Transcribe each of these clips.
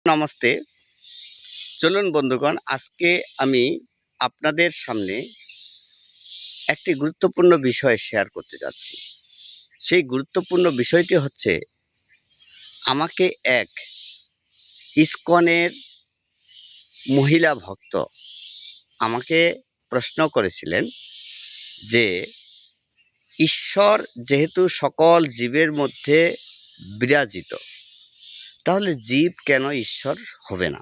নমস্তে। চলুন বন্ধুগণ, আজকে আমি আপনাদের সামনে একটি গুরুত্বপূর্ণ বিষয় শেয়ার করতে যাচ্ছি। সেই গুরুত্বপূর্ণ বিষয়টি হচ্ছে, আমাকে এক ইসকনের মহিলা ভক্ত আমাকে প্রশ্ন করেছিলেন যে, ঈশ্বর যেহেতু সকল জীবের মধ্যে বিরাজিত, তাহলে জীব কেন ঈশ্বর হবে না?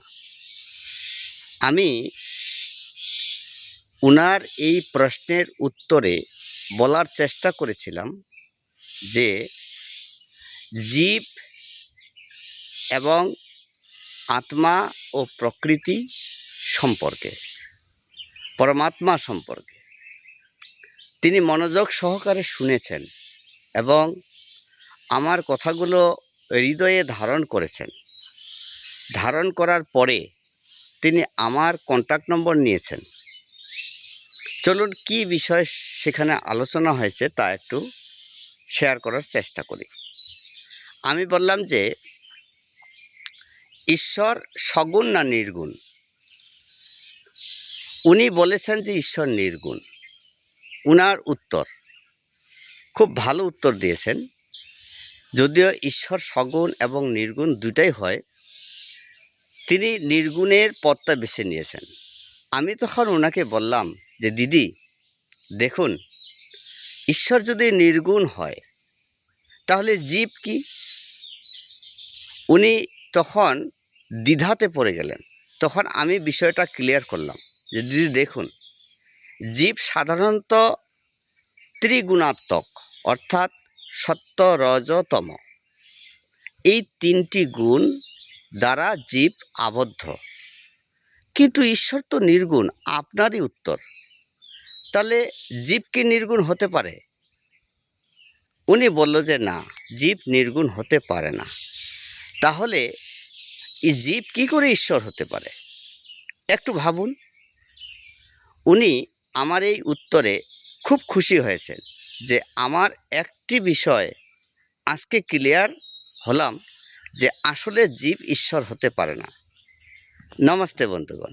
আমি উনার এই প্রশ্নের উত্তরে বলার চেষ্টা করেছিলাম যে, জীব এবং আত্মা ও প্রকৃতি সম্পর্কে, পরমাত্মা সম্পর্কে তিনি মনোযোগ সহকারে শুনেছেন এবং আমার কথাগুলো হৃদয়ে ধারণ করেছেন। ধারণ করার পরে তিনি আমার কন্ট্যাক্ট নম্বর নিয়েছেন। চলুন কি বিষয় সেখানে আলোচনা হয়েছে তা একটু শেয়ার করার চেষ্টা করি। আমি বললাম যে, ঈশ্বর সগুণ না নির্গুণ? উনি বলেছেন যে ঈশ্বর নির্গুণ। উনার উত্তর খুব ভালো উত্তর দিয়েছেন। যদিও ঈশ্বর সগুণ এবং নির্গুণ দুটাই হয়, তিনি নির্গুণের পথটা বেছে নিয়েছেন। আমি তখন ওনাকে বললাম যে, দিদি দেখুন, ঈশ্বর যদি নির্গুণ হয় তাহলে জীব কি? উনি তখন দ্বিধাতে পড়ে গেলেন। তখন আমি বিষয়টা ক্লিয়ার করলাম যে, দিদি দেখুন, জীব সাধারণত ত্রিগুণাত্মক, অর্থাৎ সত্য, রজ, তম, এই তিনটি গুণ দ্বারা জীব আবদ্ধ। কিন্তু ঈশ্বর তো নির্গুণ। আপনারই উত্তর। তাহলে জীব কি নির্গুণ হতে পারে? উনি বলল যে না, জীব নির্গুণ হতে পারে না। তাহলে এই জীব কি করে ঈশ্বর হতে পারে? একটু ভাবুন। উনি আমার এই উত্তরে খুব খুশি হয়েছেন যে আমার একটি বিষয় আজকে ক্লিয়ার হলাম যে আসলে জীব ঈশ্বর হতে পারে না। নমস্তে বন্ধুগণ।